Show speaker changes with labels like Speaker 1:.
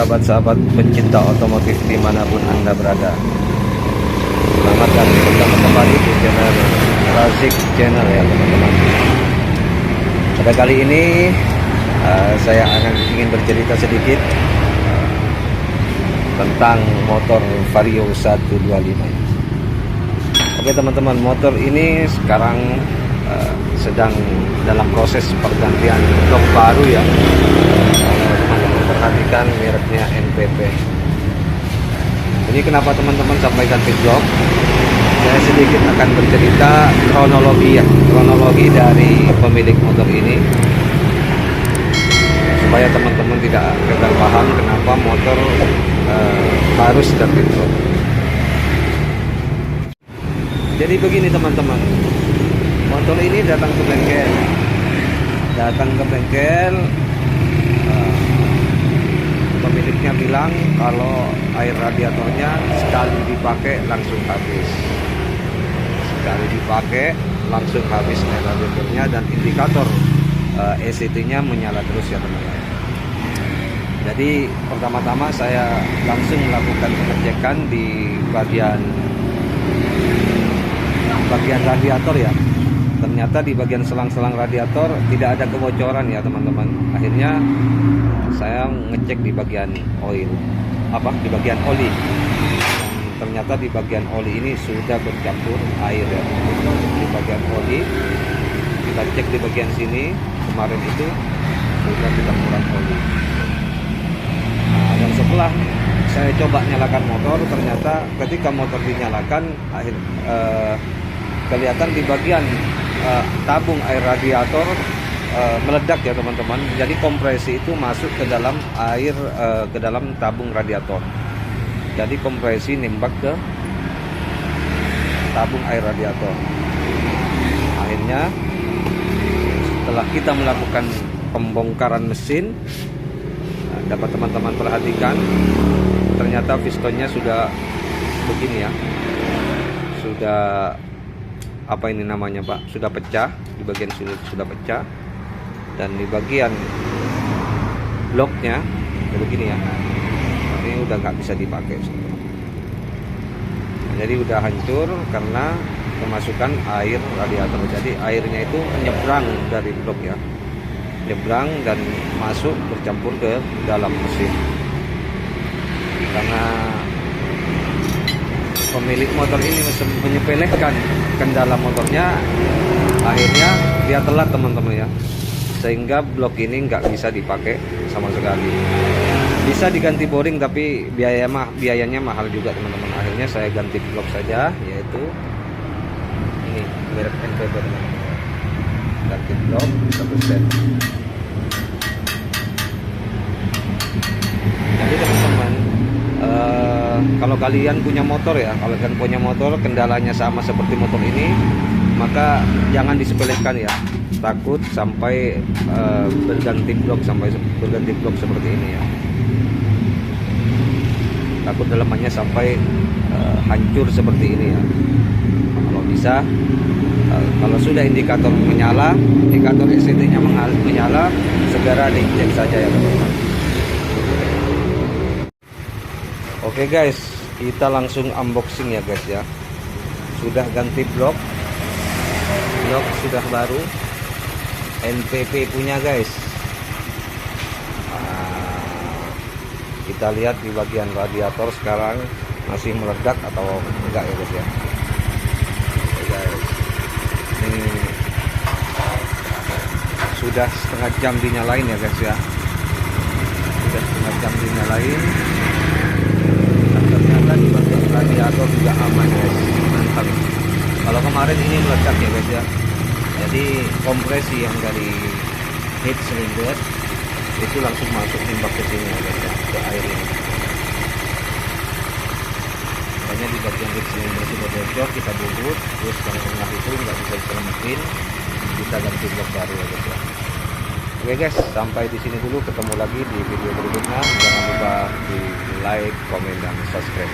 Speaker 1: sahabat-sahabat pencinta otomotif dimanapun Anda berada. Selamat datang bersama kembali di channel Razik Channel ya teman-teman. Pada kali ini saya ingin bercerita sedikit tentang motor Vario 125. Oke teman-teman, motor ini sekarang sedang dalam proses pergantian blok baru ya. Teman-teman perhatikan mereknya NPP. Ini kenapa teman-teman sampai ganti blok? Saya sedikit akan bercerita kronologi dari pemilik motor ini, supaya teman-teman tidak gagal paham kenapa motor harus ganti blok. Jadi begini teman-teman, motor ini datang ke bengkel, pemiliknya bilang kalau air radiatornya sekali dipakai langsung habis. Air radiatornya, dan indikator ECT-nya menyala terus ya teman-teman. Jadi pertama-tama saya langsung melakukan pengecekan di bagian radiator ya. Ternyata di bagian selang-selang radiator tidak ada kebocoran ya teman-teman. Akhirnya saya ngecek di bagian oli. Dan ternyata di bagian oli ini sudah bercampur air ya. Di bagian oli kita cek di bagian sini kemarin itu sudah bercampuran oli. Dan setelah saya coba nyalakan motor, ternyata ketika motor dinyalakan kelihatan di bagian tabung air radiator meledak ya teman-teman. Jadi kompresi itu masuk ke dalam air, ke dalam tabung radiator. Jadi kompresi nembak ke tabung air radiator. Akhirnya setelah kita melakukan pembongkaran mesin, dapat teman-teman perhatikan, ternyata pistonnya sudah begini ya. Sudah apa ini namanya Pak? Sudah pecah, di bagian sini sudah pecah, dan di bagian bloknya begini ya. Ini udah nggak bisa dipakai. Jadi udah hancur karena kemasukan air radiator. Jadi airnya itu nyebrang dari blok ya, nyebrang dan masuk bercampur ke dalam mesin. Karena pemilik motor ini menyepelekan kendala motornya, akhirnya dia telat teman-teman ya, sehingga blok ini nggak bisa dipakai sama sekali. Bisa diganti boring tapi biayanya mahal juga teman-teman. Akhirnya saya ganti blok saja, yaitu ini merek NPP teman-teman. Ganti blok 1 set. Jadi teman-teman, kalau kalian punya motor ya, kendalanya sama seperti motor ini, maka jangan disepelekan ya. Takut sampai berganti blok seperti ini ya. Takut dalamannya sampai hancur seperti ini ya. Kalau bisa, kalau sudah indikator menyala, indikator ECT-nya menyala, segera dicek saja ya teman-teman. Oke guys, kita langsung unboxing ya guys ya. Sudah ganti blok sudah baru, NPP punya guys. Kita lihat di bagian radiator sekarang masih meledak atau enggak ya guys ya. Oke guys, ini sudah setengah jam dinyalain ya guys ya. Sudah setengah jam dinyalain. Ternyata di bagian radiator juga aman guys, mantap. Kalau kemarin ini meledak ya guys ya. Jadi kompresi yang dari heat cylinder itu langsung masuk nembak ke sini ya guys ya, ke air ini. Makanya di bagian heat cylinder sudah bocor, kita bubut, terus yang tengah itu nggak bisa diselamatin, kita ganti blok baru ya guys ya. Oke guys, sampai di sini dulu, ketemu lagi di video berikutnya. Jangan lupa di like, komen, dan subscribe.